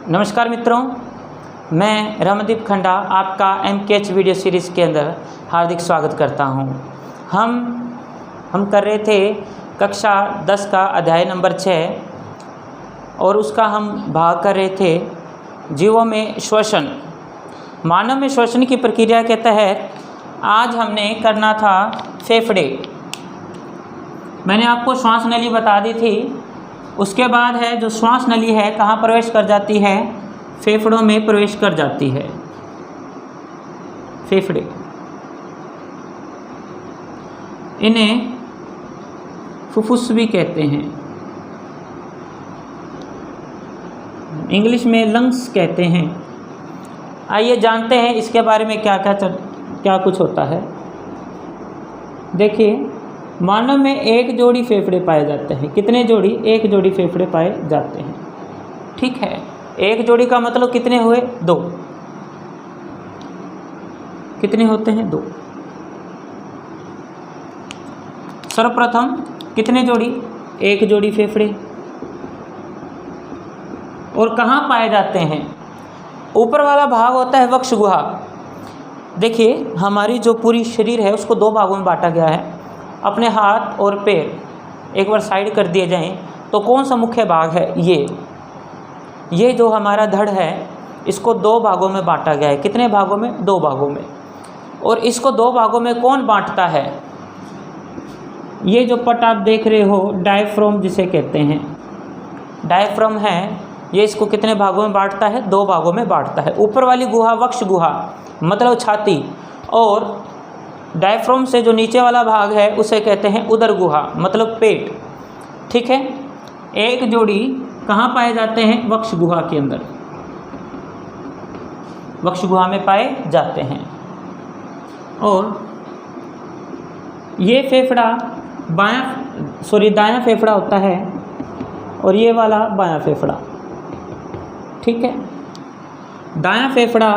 नमस्कार मित्रों, मैं रमनदीप खंडा आपका MKH वीडियो सीरीज़ के अंदर हार्दिक स्वागत करता हूं। हम कर रहे थे कक्षा 10 का अध्याय नंबर 6 और उसका हम भाग कर रहे थे जीवों में श्वसन। मानव में श्वसन की प्रक्रिया के तहत आज हमने करना था फेफड़े। मैंने आपको श्वास नली बता दी थी। उसके बाद है जो श्वास नली है कहाँ प्रवेश कर जाती है, फेफड़ों में प्रवेश कर जाती है। फेफड़े, इन्हें फुफ्फुस भी कहते हैं, इंग्लिश में लंग्स कहते हैं। आइए जानते हैं इसके बारे में क्या कुछ होता है। देखिए, मानव में एक जोड़ी फेफड़े पाए जाते हैं। कितने जोड़ी? एक जोड़ी फेफड़े पाए जाते हैं। ठीक है, एक जोड़ी का मतलब कितने हुए? 2। कितने होते हैं? 2। सर्वप्रथम कितने जोड़ी? एक जोड़ी फेफड़े। और कहाँ पाए जाते हैं? ऊपर वाला भाग होता है वक्ष गुहा। देखिए, हमारी जो पूरी शरीर है उसको 2 भागों में बांटा गया है। अपने हाथ और पैर एक बार साइड कर दिए जाएं तो कौन सा मुख्य भाग है? ये जो हमारा धड़ है इसको 2 भागों में बांटा गया है। कितने भागों में? 2 भागों में। और इसको 2 भागों में कौन बांटता है? ये जो पट आप देख रहे हो, डायफ्राम जिसे कहते हैं, डायफ्राम है, ये इसको कितने भागों में बांटता है? 2 भागों में बांटता है। ऊपर वाली गुहा वक्ष गुहा मतलब छाती, और डायफ्राम से जो नीचे वाला भाग है उसे कहते हैं उदर गुहा मतलब पेट। ठीक है, एक जोड़ी कहाँ पाए जाते हैं? वक्ष गुहा के अंदर, वक्ष गुहा में पाए जाते हैं। और ये फेफड़ा दायां फेफड़ा होता है और ये वाला बायां फेफड़ा। ठीक है, दायां फेफड़ा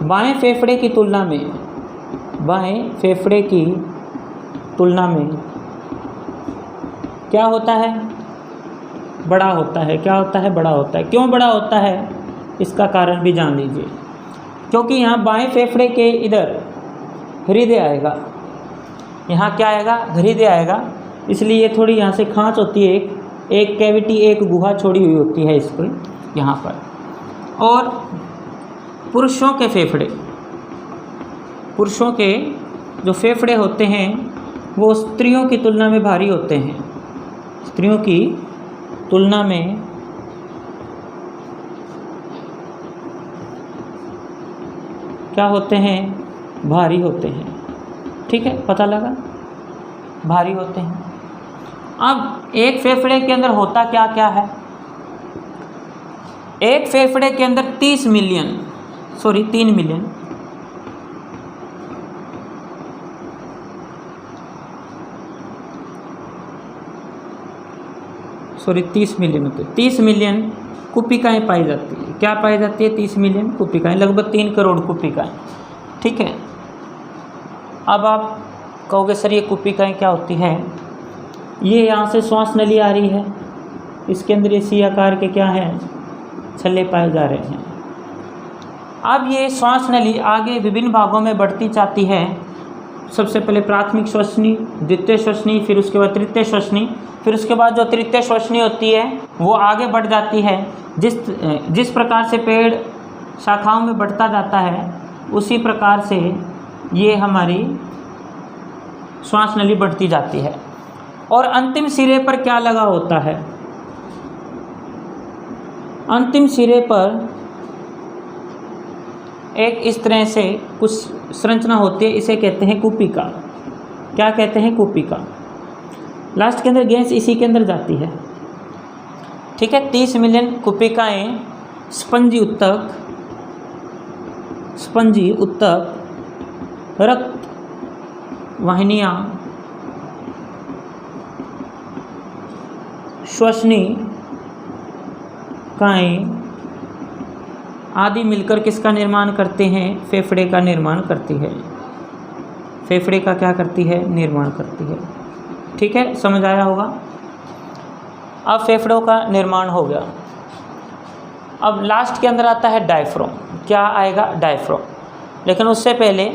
बाएं फेफड़े की तुलना में, क्या होता है? बड़ा होता है। क्या होता है? बड़ा होता है। क्यों बड़ा होता है? इसका कारण भी जान लीजिए। क्योंकि यहाँ बाएं फेफड़े के इधर हृदय आएगा। यहाँ क्या आएगा? हृदय आएगा। इसलिए ये थोड़ी यहाँ से खांच होती है, एक कैविटी, एक गुहा छोड़ी हुई होती है इसको यहाँ पर। और पुरुषों के जो फेफड़े होते हैं वो स्त्रियों की तुलना में भारी होते हैं। स्त्रियों की तुलना में क्या होते हैं? भारी होते हैं। ठीक है, पता लगा? भारी होते हैं। अब एक फेफड़े के अंदर होता क्या क्या है? एक फेफड़े के अंदर 3 मिलियन होते, 30 मिलियन कुपिकाएँ पाई जाती है। क्या पाई जाती है? 30 मिलियन कुपिकाएँ, लगभग 3 करोड़ कुपिकाएँ। ठीक है, अब आप कहोगे सर ये कुपिकाएँ क्या होती हैं? ये यहाँ से श्वास नली आ रही है, इसके अंदर ये सी आकार के क्या हैं? छल्ले पाए जा रहे हैं। अब ये श्वास नली आगे विभिन्न भागों में बढ़ती जाती है। सबसे पहले प्राथमिक श्वसनी, द्वितीय श्वसनी, फिर उसके बाद तृतीय श्वसनी, फिर उसके बाद जो तृतीय श्वसनी होती है वो आगे बढ़ जाती है। जिस प्रकार से पेड़ शाखाओं में बढ़ता जाता है उसी प्रकार से ये हमारी श्वास नली बढ़ती जाती है। और अंतिम सिरे पर क्या लगा होता है? अंतिम सिरे पर एक इस तरह से कुछ संरचना होती है, इसे कहते हैं कुपिका। क्या कहते हैं? कुपिका। लास्ट के अंदर गैस इसी के अंदर जाती है। ठीक है, 30 मिलियन कुपिकाएँ स्पंजी उत्तक, रक्त वाहिनियाँ, श्वसनी काएँ आदि मिलकर किसका निर्माण करते हैं? फेफड़े का निर्माण करती है। फेफड़े का क्या करती है? निर्माण करती है। ठीक है, समझ आया होगा। अब फेफड़ों का निर्माण हो गया। अब लास्ट के अंदर आता है डायफ्राम। क्या आएगा? डायफ्राम। लेकिन उससे पहले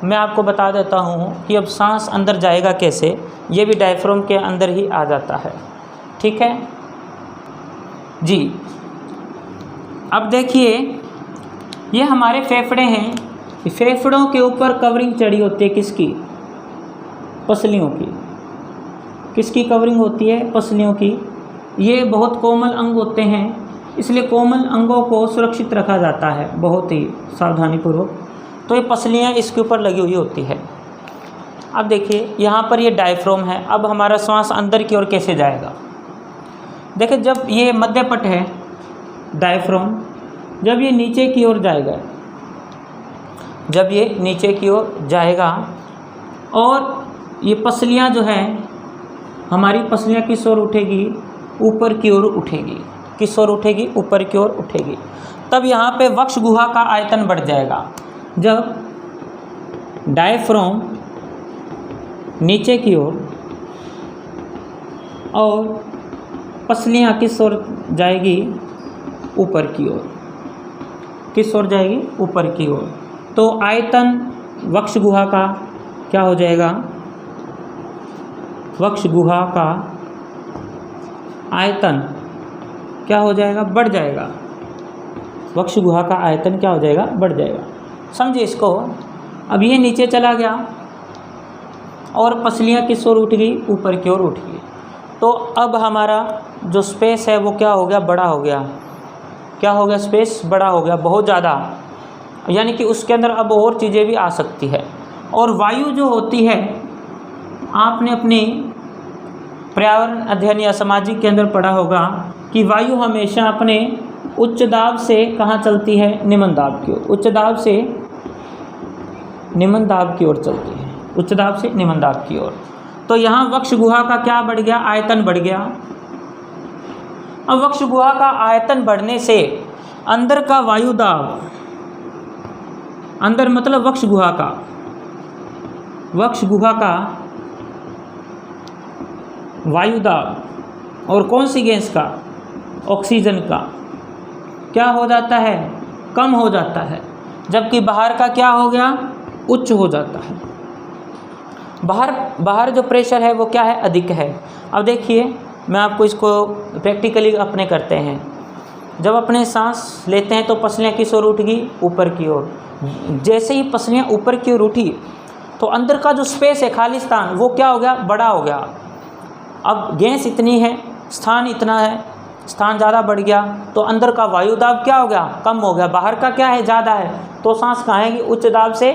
मैं आपको बता देता हूँ कि अब सांस अंदर जाएगा कैसे। ये भी डायफ्राम के अंदर ही आ जाता है, ठीक है जी। अब देखिए, ये हमारे फेफड़े हैं। फेफड़ों के ऊपर कवरिंग चढ़ी होती है किसकी? पसलियों की। किसकी कवरिंग होती है? पसलियों की। ये बहुत कोमल अंग होते हैं, इसलिए कोमल अंगों को सुरक्षित रखा जाता है बहुत ही सावधानीपूर्वक। तो ये पसलियाँ इसके ऊपर लगी हुई होती है। अब देखिए, यहाँ पर ये डायफ्राम है। अब हमारा श्वास अंदर की ओर कैसे जाएगा? देखिए, जब ये मध्यपट है डायफ्राम, जब ये नीचे की ओर जाएगा, जब ये नीचे की ओर जाएगा और ये पसलियाँ जो हैं, हमारी पसलियाँ किस ओर उठेगी? ऊपर की ओर उठेगी। किस ओर उठेगी? ऊपर की ओर उठेगी। तब यहाँ पे वक्ष गुहा का आयतन बढ़ जाएगा। जब डायफ्राम नीचे की ओर और पसलियाँ किस ओर जाएगी? ऊपर की ओर। किस ओर जाएगी? ऊपर की ओर। तो आयतन वक्ष गुहा का क्या हो जाएगा? वक्ष गुहा का आयतन क्या हो जाएगा? बढ़ जाएगा। वक्ष गुहा का आयतन क्या हो जाएगा? बढ़ जाएगा। समझिए इसको। अब ये नीचे चला गया और पसलियाँ किस ओर उठ गई? ऊपर की ओर उठ गई। तो अब हमारा जो स्पेस है वो क्या हो गया? बड़ा हो गया। क्या हो गया? स्पेस बड़ा हो गया, बहुत ज़्यादा। यानी कि उसके अंदर अब और चीज़ें भी आ सकती है। और वायु जो होती है, आपने अपनी पर्यावरण अध्ययन या सामाजिक के अंदर पढ़ा होगा कि वायु हमेशा अपने उच्च दाब से कहाँ चलती है? निम्न दाब की ओर। उच्च दाब से निम्न दाब की ओर चलती है। उच्च दाब से निम्न दाब की ओर। तो यहाँ वक्ष गुहा का क्या बढ़ गया? आयतन बढ़ गया। अब वक्ष गुहा का आयतन बढ़ने से अंदर का वायु दाब, अंदर मतलब वक्ष गुहा का, वक्ष गुहा का वायु दाब और कौन सी गैस का? ऑक्सीजन का क्या हो जाता है? कम हो जाता है। जबकि बाहर का क्या हो गया? उच्च हो जाता है। बाहर जो प्रेशर है वो क्या है? अधिक है। अब देखिए, मैं आपको इसको प्रैक्टिकली अपने करते हैं। जब अपने सांस लेते हैं तो पसलियाँ किस ओर उठ गई? ऊपर की ओर। जैसे ही पसलियाँ ऊपर की ओर उठी तो अंदर का जो स्पेस है, खाली स्थान, वो क्या हो गया? बड़ा हो गया। अब गैस इतनी है, स्थान इतना है, स्थान ज़्यादा बढ़ गया, तो अंदर का वायु दाब क्या हो गया? कम हो गया। बाहर का क्या है? ज़्यादा है। तो सांस कहाँ आएगी? उच्च दाब से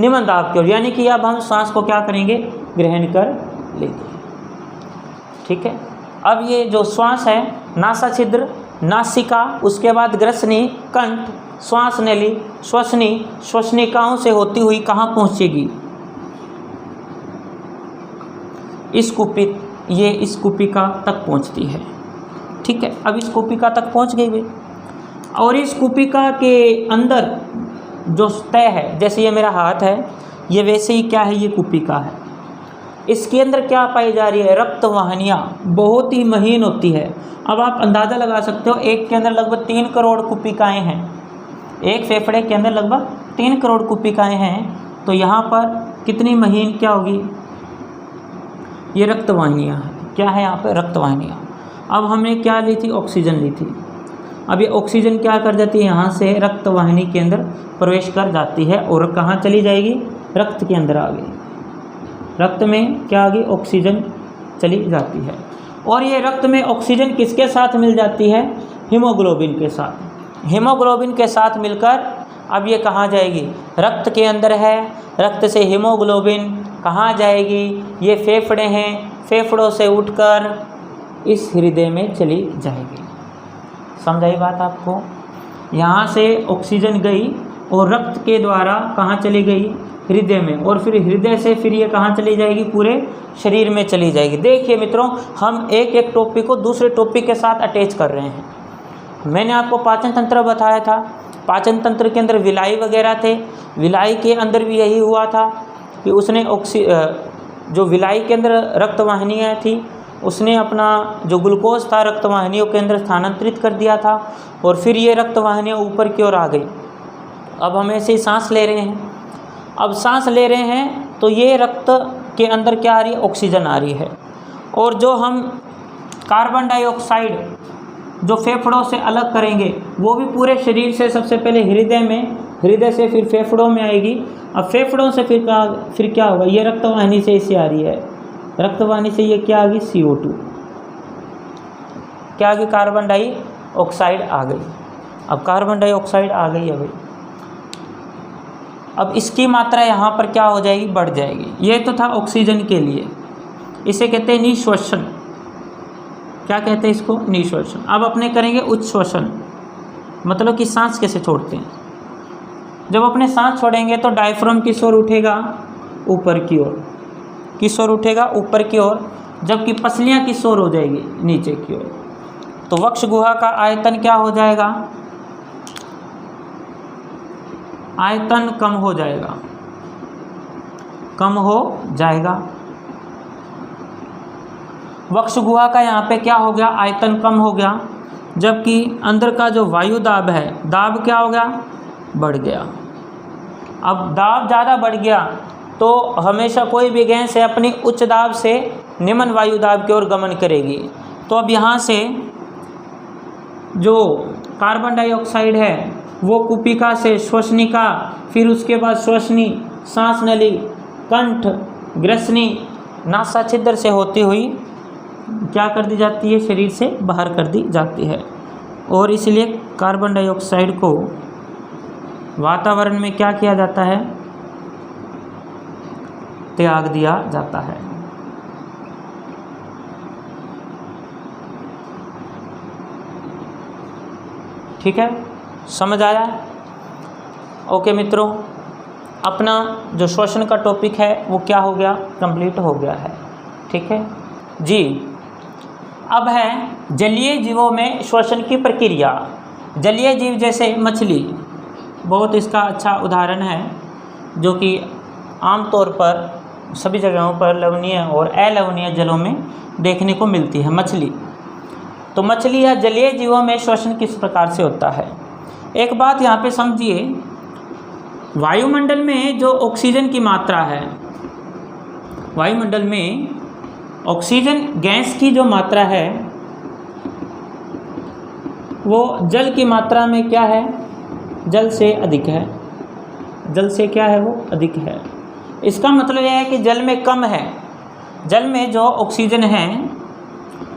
निम्न दाब की ओर। यानी कि अब हम सांस को क्या करेंगे? ग्रहण कर लेंगे, ठीक है। अब ये जो श्वास है, नासा छिद्र, नासिका, उसके बाद ग्रसनी, कंठ, श्वास नली, श्वसनी, श्वसनिकाओं से होती हुई कहाँ पहुँचेगी? इस कुपित, ये इस कुपिका तक पहुँचती है, ठीक है। अब इस कुपिका तक पहुँच गई भाई। और इस कुपिका के अंदर जो तय है, जैसे ये मेरा हाथ है, ये वैसे ही क्या है? ये कुपिका है। इसके अंदर क्या पाई जा रही है? रक्त वाहिनियाँ बहुत ही महीन होती है। अब आप अंदाज़ा लगा सकते हो, एक के अंदर लगभग 3 करोड़ कुपिकाएँ हैं। एक फेफड़े के अंदर लगभग 3 करोड़ कुपिकाएँ हैं। तो यहाँ पर कितनी महीन क्या होगी? ये रक्त वाहिनियाँ हैं। क्या है यहाँ पर? रक्त वाहिनियाँ। अब हमने क्या ली थी? ऑक्सीजन ली थी। अब ये ऑक्सीजन क्या कर जाती है? यहाँ से रक्त वाहिनी के अंदर प्रवेश कर जाती है और कहाँ चली जाएगी? रक्त के अंदर आ गई। रक्त में क्या आ गई? ऑक्सीजन चली जाती है। और ये रक्त में ऑक्सीजन किसके साथ मिल जाती है? हीमोग्लोबिन के साथ। हीमोग्लोबिन के साथ मिलकर अब ये कहाँ जाएगी? रक्त के अंदर है। रक्त से हीमोग्लोबिन कहाँ जाएगी? ये फेफड़े हैं, फेफड़ों से उठकर इस हृदय में चली जाएगी। समझाई बात आपको? यहाँ से ऑक्सीजन गई और रक्त के द्वारा कहाँ चली गई? हृदय में। और फिर हृदय से फिर ये कहाँ चली जाएगी? पूरे शरीर में चली जाएगी। देखिए मित्रों, हम एक एक टॉपिक को दूसरे टॉपिक के साथ अटैच कर रहे हैं। मैंने आपको पाचन तंत्र बताया था। पाचन तंत्र के अंदर विलाई वगैरह थे। विलाई के अंदर भी यही हुआ था कि उसने जो विलाई के अंदर रक्त वाहिनियाँ थी, उसने अपना जो ग्लूकोज था रक्तवाहिनियों के अंदर स्थानांतरित कर दिया था और फिर ये रक्तवाहिनियाँ ऊपर की ओर आ गई। अब हम ऐसे ही सांस ले रहे हैं। अब सांस ले रहे हैं तो ये रक्त के अंदर क्या आ रही है, ऑक्सीजन आ रही है। और जो हम कार्बन डाइऑक्साइड जो फेफड़ों से अलग करेंगे वो भी पूरे शरीर से सबसे पहले हृदय में, हृदय से फिर फेफड़ों में आएगी। अब फेफड़ों से फिर क्या होगा, ये रक्तवाहिनी से इसे आ रही है, रक्तवाहिनी से ये क्या आ गई, CO2, क्या आ गई, कार्बन डाइऑक्साइड आ गई। अब कार्बन डाइऑक्साइड आ गई है भाई, अब इसकी मात्रा यहाँ पर क्या हो जाएगी, बढ़ जाएगी। ये तो था ऑक्सीजन के लिए, इसे कहते हैं निश्वसन। क्या कहते हैं इसको, निश्वसन। अब अपने करेंगे उच्छ्वसन, मतलब कि सांस कैसे छोड़ते हैं। जब अपने सांस छोड़ेंगे तो डायफ्राम किस ओर उठेगा, ऊपर की ओर। किस ओर उठेगा, ऊपर की ओर, जबकि पसलियाँ किस ओर हो जाएगी, नीचे की ओर। तो वक्ष गुहा का आयतन क्या हो जाएगा, आयतन कम हो जाएगा, कम हो जाएगा। वक्ष गुहा का यहाँ पे क्या हो गया, आयतन कम हो गया, जबकि अंदर का जो वायु दाब है, दाब क्या हो गया, बढ़ गया। अब दाब ज़्यादा बढ़ गया तो हमेशा कोई भी गैस है अपनी उच्च दाब से निम्न वायु दाब की ओर गमन करेगी। तो अब यहाँ से जो कार्बन डाइऑक्साइड है वो कुपिका से श्वसनिका, फिर उसके बाद श्वसनी, सांस नली, कंठ, ग्रसनी, नासा छिद्र से होती हुई क्या कर दी जाती है, शरीर से बाहर कर दी जाती है। और इसलिए कार्बन डाइऑक्साइड को वातावरण में क्या किया जाता है, त्याग दिया जाता है। ठीक है, समझ आया। ओके मित्रों, अपना जो श्वसन का टॉपिक है वो क्या हो गया, कंप्लीट हो गया है। ठीक है जी। अब है जलीय जीवों में श्वसन की प्रक्रिया। जलीय जीव जैसे मछली बहुत इसका अच्छा उदाहरण है, जो कि आमतौर पर सभी जगहों पर लवणीय और अलवणीय जलों में देखने को मिलती है मछली। तो मछली या जलीय जीवों में श्वसन किस प्रकार से होता है। एक बात यहाँ पे समझिए, वायुमंडल में जो ऑक्सीजन की मात्रा है, वायुमंडल में ऑक्सीजन गैस की जो मात्रा है वो जल की मात्रा में क्या है, जल से अधिक है। जल से क्या है, वो अधिक है। इसका मतलब यह है कि जल में कम है, जल में जो ऑक्सीजन है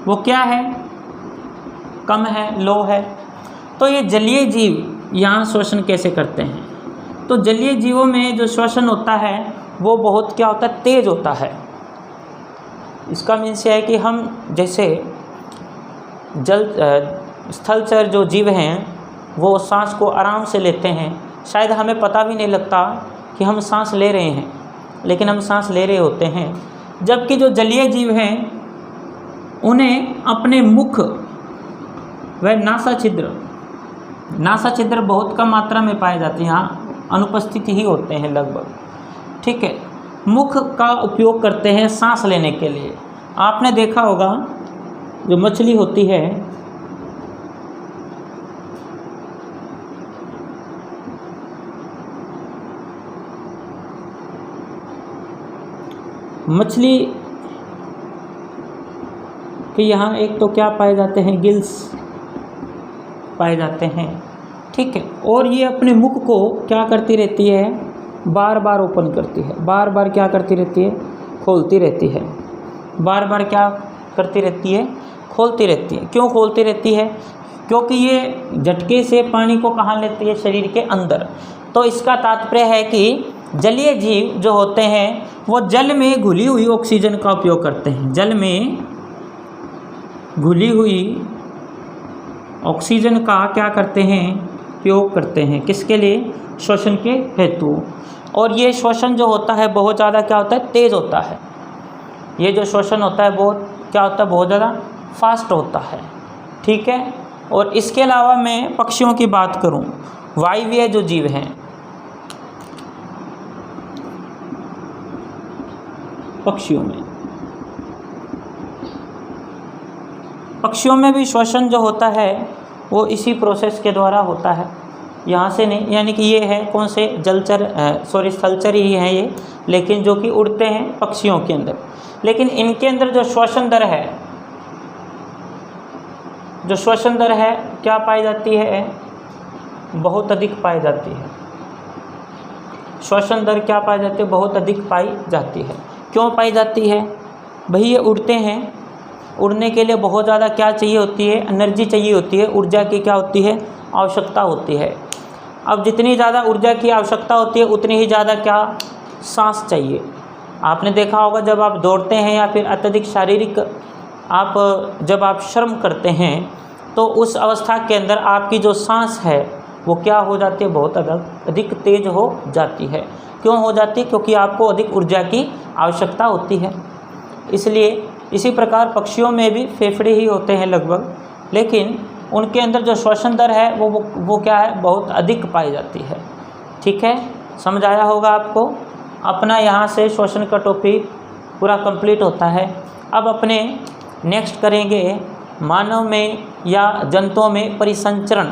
वो क्या है, कम है, लो है। तो ये जलीय जीव यहाँ श्वसन कैसे करते हैं, तो जलीय जीवों में जो श्वसन होता है वो बहुत क्या होता है, तेज होता है। इसका मीन्स यह है कि हम जैसे स्थलचर जो जीव हैं वो सांस को आराम से लेते हैं, शायद हमें पता भी नहीं लगता कि हम सांस ले रहे हैं, लेकिन हम सांस ले रहे होते हैं। जबकि जो जलीय जीव हैं उन्हें अपने मुख व नासा छिद्र बहुत कम मात्रा में पाए जाते हैं, यहाँ अनुपस्थित ही होते हैं लगभग। ठीक है, मुख का उपयोग करते हैं सांस लेने के लिए। आपने देखा होगा जो मछली होती है मछली के यहाँ एक तो क्या पाए जाते हैं, गिल्स पाए जाते हैं। ठीक है, और ये अपने मुख को क्या करती रहती है, बार बार ओपन करती है, बार बार क्या करती रहती है, खोलती रहती है, बार बार क्या करती रहती है, खोलती रहती है। क्यों खोलती रहती है, क्योंकि ये झटके से पानी को कहाँ लेती है, शरीर के अंदर। तो इसका तात्पर्य है कि जलीय जीव जो होते हैं वो जल में घुली हुई ऑक्सीजन का उपयोग करते हैं, जल में घुली हुई ऑक्सीजन का क्या करते हैं, उपयोग करते हैं। किसके लिए, श्वसन के हेतु। और ये श्वसन जो होता है बहुत ज़्यादा क्या होता है, तेज़ होता है। ये जो श्वसन होता है बहुत क्या होता है, बहुत ज़्यादा फास्ट होता है। ठीक है, और इसके अलावा मैं पक्षियों की बात करूं, वायवीय जो जीव हैं, पक्षियों में पक्षियों में भी श्वसन जो होता है वो इसी प्रोसेस के द्वारा होता है, यहाँ से नहीं, यानी कि ये है कौन से जलचर स्थलचर ही हैं ये, लेकिन जो कि उड़ते हैं पक्षियों के अंदर। लेकिन इनके अंदर जो श्वसन दर है, जो श्वसन दर है क्या पाई जाती है, बहुत अधिक पाई जाती है। श्वसन दर क्या पाई जाती है, बहुत अधिक पाई जाती है। क्यों पाई जाती है भाई, ये उड़ते हैं, उड़ने के लिए बहुत ज़्यादा क्या चाहिए होती है, एनर्जी चाहिए होती है, ऊर्जा की क्या होती है, आवश्यकता होती है। अब जितनी ज़्यादा ऊर्जा की आवश्यकता होती है उतनी ही ज़्यादा क्या, सांस चाहिए। आपने देखा होगा जब आप दौड़ते हैं या फिर अत्यधिक शारीरिक जब आप श्रम करते हैं तो उस अवस्था के अंदर आपकी जो सांस है वो क्या हो जाती है, बहुत अधिक तेज हो जाती है। क्यों हो जाती है, क्योंकि आपको अधिक ऊर्जा की आवश्यकता होती है। इसलिए इसी प्रकार पक्षियों में भी फेफड़े ही होते हैं लगभग, लेकिन उनके अंदर जो श्वसन दर है वो क्या है, बहुत अधिक पाई जाती है। ठीक है, समझ आया होगा आपको। अपना यहाँ से श्वसन का टॉपिक पूरा कंप्लीट होता है। अब अपने नेक्स्ट करेंगे मानव में या जंतुओं में परिसंचरण।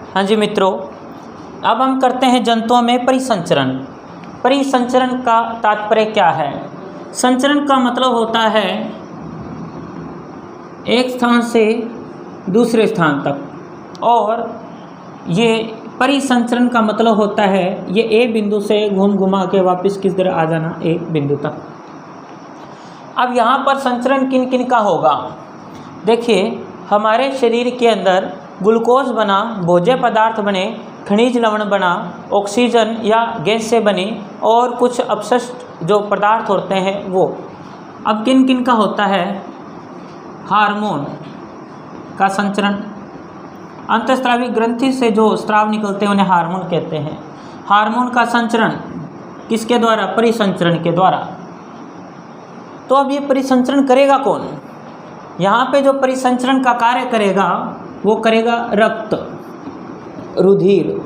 हाँ जी मित्रों, अब हम करते हैं जंतुओं में परिसंचरण। परिसंचरण का तात्पर्य क्या है? संचरण का मतलब होता है एक स्थान से दूसरे स्थान तक, और ये परिसंचरण का मतलब होता है ये ए बिंदु से घूम घुमा के वापस किस तरह आ जाना, एक बिंदु तक। अब यहाँ पर संचरण किन किन का होगा? देखिए, हमारे शरीर के अंदर ग्लूकोज बना, भोज्य पदार्थ बने, खनिज लवण बना, ऑक्सीजन या गैस से बनी, और कुछ अपशिष्ट जो पदार्थ होते हैं वो। अब किन किन का होता है? हार्मोन का संचरण, अंतःस्रावी ग्रंथि से जो स्राव निकलते हैं उन्हें हार्मोन कहते हैं। हार्मोन का संचरण किसके द्वारा? परिसंचरण के द्वारा। तो अब ये परिसंचरण करेगा कौन? यहाँ पे जो परिसंचरण का कार्य करेगा वो करेगा रक्त, रुधिर,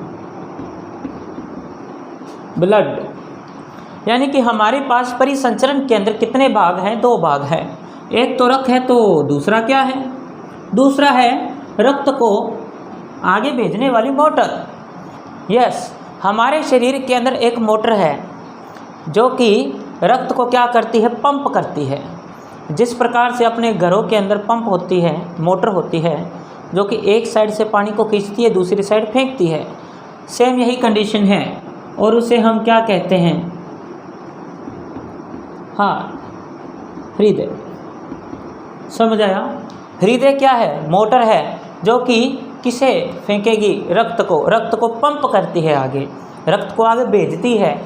ब्लड। यानी कि हमारे पास परिसंचरण के अंदर कितने भाग हैं? दो भाग हैं। एक तो रक्त है, तो दूसरा क्या है? दूसरा है रक्त को आगे भेजने वाली मोटर। यस, हमारे शरीर के अंदर एक मोटर है जो कि रक्त को क्या करती है? पंप करती है। जिस प्रकार से अपने घरों के अंदर पंप होती है, मोटर होती है जो कि एक साइड से पानी को खींचती है, दूसरी साइड फेंकती है, सेम यही कंडीशन है, और उसे हम क्या कहते हैं? हाँ, हृदय। समझ आया? हृदय क्या है? मोटर है जो कि किसे फेंकेगी? रक्त को पंप करती है, आगे रक्त को आगे भेजती है।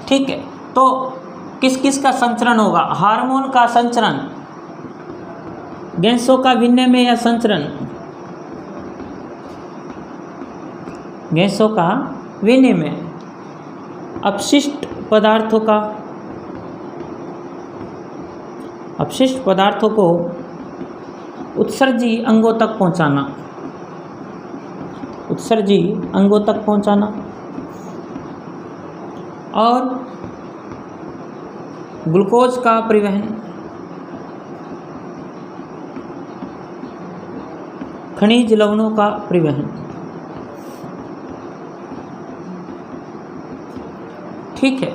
ठीक है, तो किस किस का संचरण होगा? हार्मोन का संचरण, गैसों का विनिमय या संचरण, गैसों का विनिमय, अपशिष्ट पदार्थों को उत्सर्जी अंगों तक पहुंचाना, और ग्लूकोज का परिवहन, खनिज लवणों का परिवहन। ठीक है,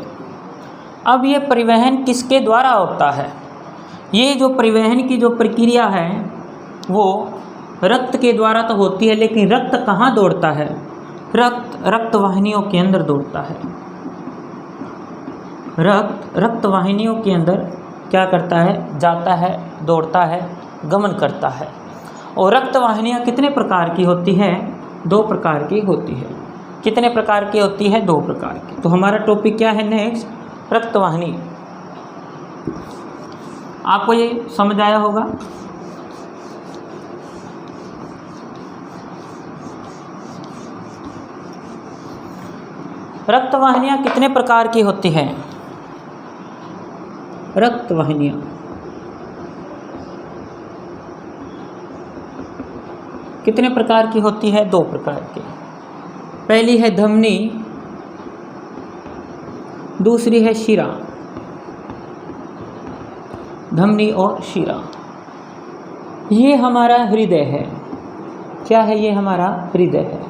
अब ये परिवहन किसके द्वारा होता है? ये जो परिवहन की जो प्रक्रिया है वो रक्त के द्वारा तो होती है, लेकिन रक्त कहाँ दौड़ता है? रक्त वाहिनियों के अंदर दौड़ता है। रक्त वाहिनियों के अंदर क्या करता है? जाता है, दौड़ता है, गमन करता है। और रक्त वाहिनियाँ कितने प्रकार की होती हैं? दो प्रकार की होती है। कितने प्रकार की होती है? दो प्रकार की। तो हमारा टॉपिक क्या है नेक्स्ट? रक्त वाहिनी। आपको ये समझ आया होगा? रक्त वाहिनियाँ कितने प्रकार की होती हैं? रक्त वाहिनियाँ कितने प्रकार की होती है? दो प्रकार की। पहली है धमनी, दूसरी है शिरा, धमनी और शिरा। ये हमारा हृदय है। क्या है? ये हमारा हृदय है।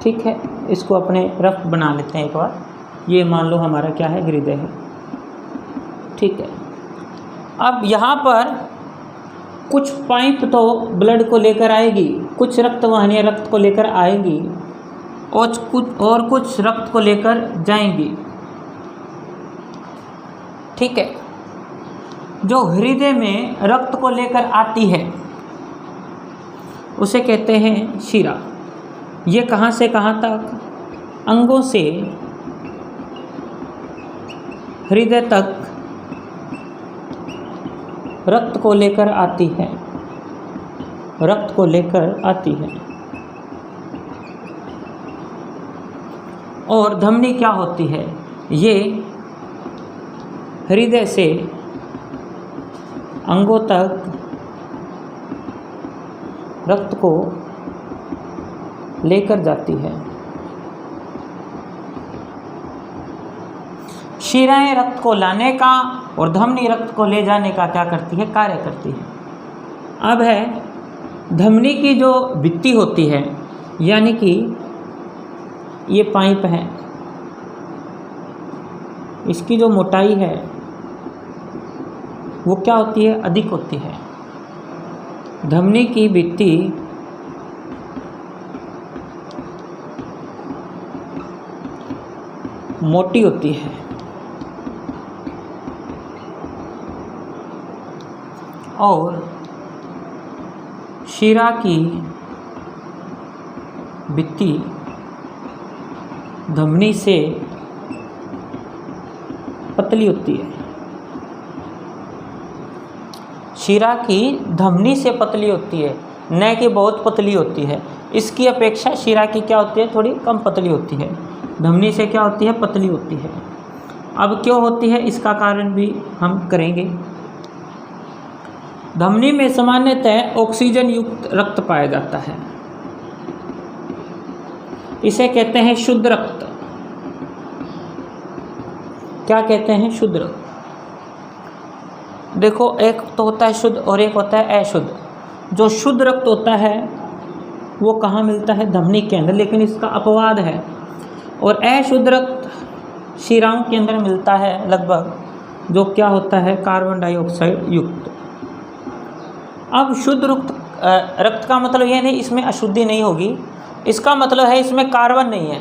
ठीक है, इसको अपने रफ बना लेते हैं एक बार। ये मान लो हमारा क्या है? हृदय है। ठीक है, अब यहाँ पर कुछ पाइप तो ब्लड को लेकर आएगी, कुछ रक्त वाहिनियाँ रक्त को लेकर आएंगी और कुछ रक्त को लेकर जाएंगी। ठीक है, जो हृदय में रक्त को लेकर आती है उसे कहते हैं शिरा। ये कहाँ से कहाँ तक? अंगों से हृदय तक रक्त को लेकर आती है, रक्त को लेकर आती है। और धमनी क्या होती है? ये हृदय से अंगों तक रक्त को लेकर जाती है। शिराएं रक्त को लाने का और धमनी रक्त को ले जाने का क्या करती है? कार्य करती है। अब है धमनी की जो भित्ति होती है, यानी कि ये पाइप है, इसकी जो मोटाई है वो क्या होती है? अधिक होती है। धमनी की भित्ति मोटी होती है और शिरा की भित्ति धमनी से पतली होती है। शिरा की धमनी से पतली होती है, न कि बहुत पतली होती है। इसकी अपेक्षा शिरा की क्या होती है? थोड़ी कम पतली होती है। धमनी से क्या होती है? पतली होती है। अब क्यों होती है इसका कारण भी हम करेंगे। धमनी में सामान्यतः ऑक्सीजन युक्त रक्त पाया जाता है, इसे कहते हैं शुद्ध रक्त। क्या कहते हैं? शुद्ध रक्त। देखो, एक तो होता है शुद्ध और एक होता है अशुद्ध। जो शुद्ध रक्त होता है वो कहाँ मिलता है? धमनी के अंदर, लेकिन इसका अपवाद है। और अशुद्ध रक्त शिराओं के अंदर मिलता है लगभग, जो क्या होता है? कार्बन डाइऑक्साइड युक्त। अब शुद्ध रक्त का मतलब ये नहीं इसमें अशुद्धि नहीं होगी, इसका मतलब है इसमें कार्बन नहीं है,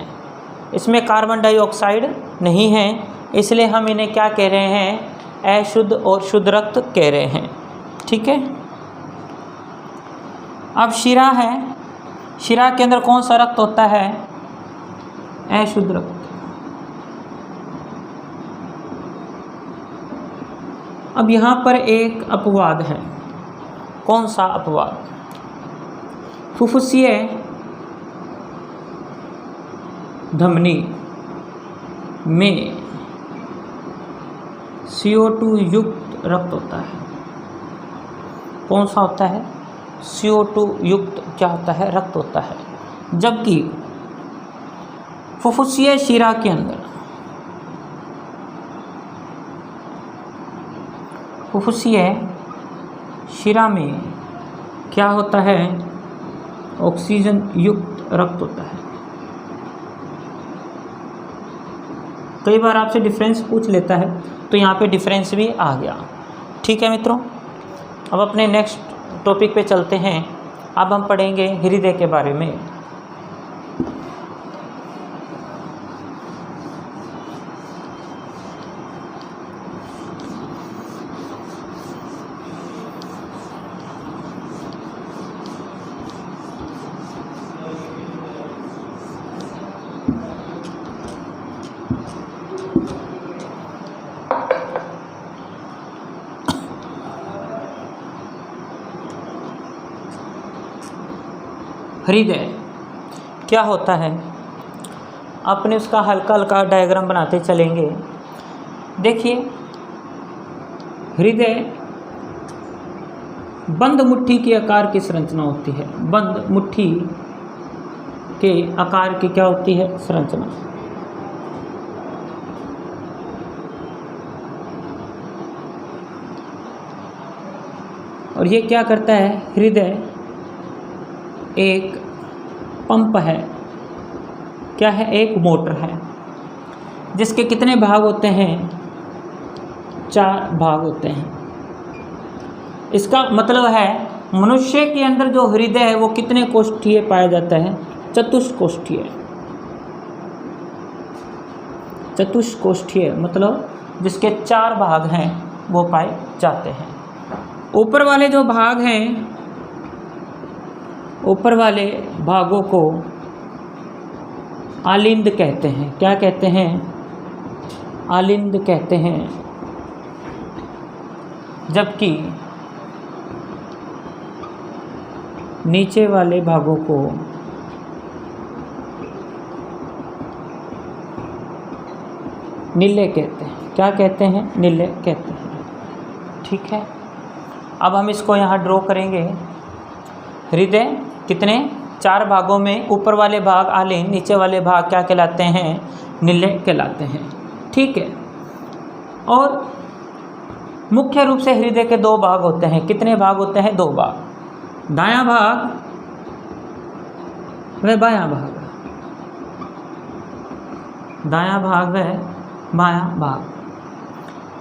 इसमें कार्बन डाइऑक्साइड नहीं है, इसलिए हम इन्हें क्या कह रहे हैं? अशुद्ध और शुद्ध रक्त कह रहे हैं। ठीक है, अब शिरा है, शिरा के अंदर कौन सा रक्त होता है? अशुद्ध रक्त। अब यहाँ पर एक अपवाद है। कौन सा अपवाद? फुफ्फुसीय धमनी में CO2 युक्त रक्त होता है। कौन सा होता है? CO2 युक्त क्या होता है? रक्त होता है। जबकि फुफ्फुसीय शिरा के अंदर, फुफ्फुसीय शिरा में क्या होता है? ऑक्सीजन युक्त रक्त होता है। कई बार आपसे डिफरेंस पूछ लेता है, तो यहाँ पे डिफरेंस भी आ गया। ठीक है मित्रों, अब अपने नेक्स्ट टॉपिक पे चलते हैं। अब हम पढ़ेंगे हृदय के बारे में। हृदय क्या होता है? अपने उसका हल्का हल्का डायग्राम बनाते चलेंगे। देखिए, हृदय बंद मुट्ठी के आकार की संरचना होती है। बंद मुट्ठी के आकार की क्या होती है? संरचना। और ये क्या करता है, हृदय एक पंप है, क्या है, एक मोटर है, जिसके कितने भाग होते हैं, 4 भाग होते हैं। इसका मतलब है मनुष्य के अंदर जो हृदय है वो कितने कोष्ठीय पाया जाता है, चतुष्कोष्ठीय। चतुष्कोष्ठीय मतलब जिसके 4 भाग हैं वो पाए जाते हैं। ऊपर वाले जो भाग हैं, ऊपर वाले भागों को आलिंद कहते हैं। क्या कहते हैं, आलिंद कहते हैं। जबकि नीचे वाले भागों को नीले कहते हैं। क्या कहते हैं, नीले कहते हैं। ठीक है, अब हम इसको यहाँ ड्रॉ करेंगे। हृदय कितने, 4 भागों में ऊपर वाले भाग आलिंद, नीचे वाले भाग क्या कहलाते हैं, नीले कहलाते हैं। ठीक है, और मुख्य रूप से हृदय के 2 भाग होते हैं। कितने भाग होते हैं, 2 भाग, दायां भाग व बायां भाग, दायां भाग व बायां भाग।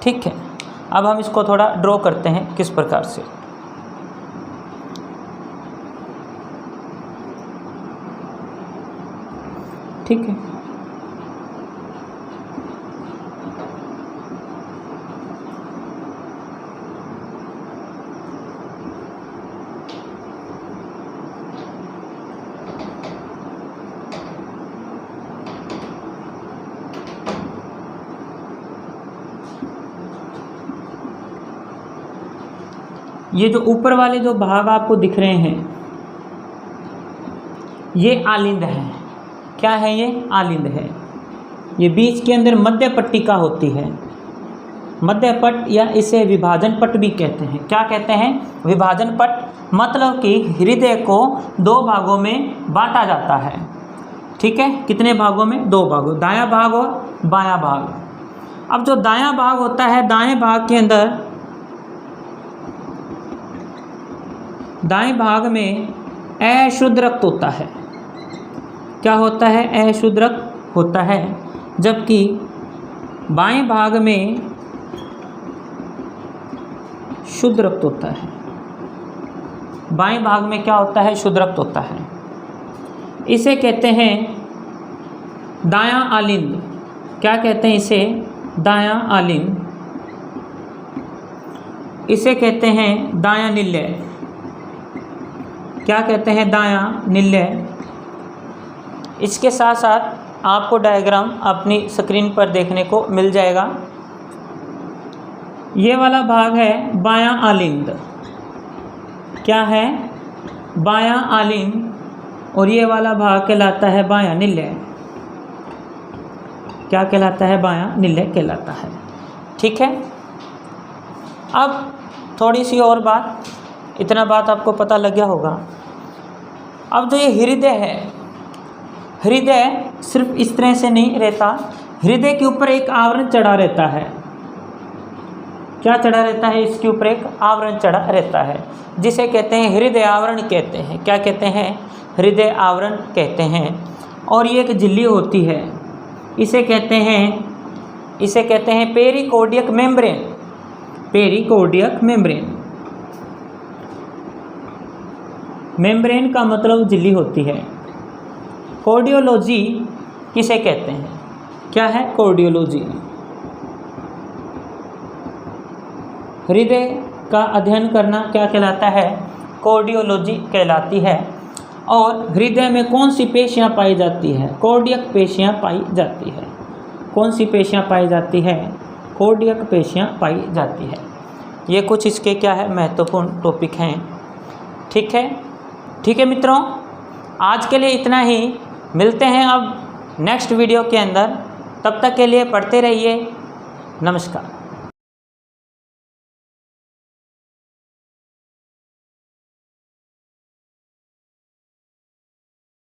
ठीक है, अब हम इसको थोड़ा ड्रॉ करते हैं किस प्रकार से। ठीक है, ये जो ऊपर वाले जो भाग आपको दिख रहे हैं ये आलिंद है। क्या है, ये आलिंद है। ये बीच के अंदर मध्य पट्टिका होती है, मध्य पट, या इसे विभाजन पट भी कहते हैं। क्या कहते हैं, विभाजन पट। मतलब कि हृदय को 2 भागों में बांटा जाता है। ठीक है, कितने भागों में, 2 भागों, दायां भाग और बायां भाग। अब जो दायां भाग होता है, दाएं भाग के अंदर, दाएं भाग में अशुद्ध रक्त होता है। क्या होता है, अशुद्ध रक्त होता है। जबकि बाएं भाग में शुद्ध रक्त होता है। बाएं भाग में क्या होता है, शुद्ध रक्त होता है। इसे कहते हैं दायां आलिंद। क्या कहते हैं इसे, दायां आलिंद। इसे कहते हैं दायां निलय। क्या कहते हैं, दायां निलय। इसके साथ साथ आपको डायग्राम अपनी स्क्रीन पर देखने को मिल जाएगा। ये वाला भाग है बायां आलिंद। क्या है, बायां आलिंद। और ये वाला भाग कहलाता है बायां निलय। क्या कहलाता है, बायां निलय कहलाता है। ठीक है, अब थोड़ी सी और बात, इतना बात आपको पता लग गया होगा। अब जो ये हृदय है, हृदय सिर्फ इस तरह से नहीं रहता, हृदय के ऊपर एक आवरण चढ़ा रहता है। क्या चढ़ा रहता है, इसके ऊपर एक आवरण चढ़ा रहता है, जिसे कहते हैं हृदय आवरण कहते हैं। क्या कहते हैं, हृदय आवरण कहते हैं। और ये एक झिल्ली होती है, इसे कहते हैं pericardiac membrane. Pericardiac membrane, membrane का मतलब झिल्ली होती है। कार्डियोलॉजी किसे कहते हैं, क्या है, कार्डियोलॉजी। हृदय का अध्ययन करना क्या कहलाता है, कार्डियोलॉजी कहलाती है। और हृदय में कौन सी पेशियां पाई जाती है, कार्डियक पेशियां पाई जाती है। कौन सी पेशियां पाई जाती है, कार्डियक पेशियां पाई जाती है। ये कुछ इसके क्या है, महत्वपूर्ण टॉपिक हैं। ठीक है, ठीक है मित्रों, आज के लिए इतना ही। मिलते हैं अब नेक्स्ट वीडियो के अंदर। तब तक के लिए पढ़ते रहिए। नमस्कार।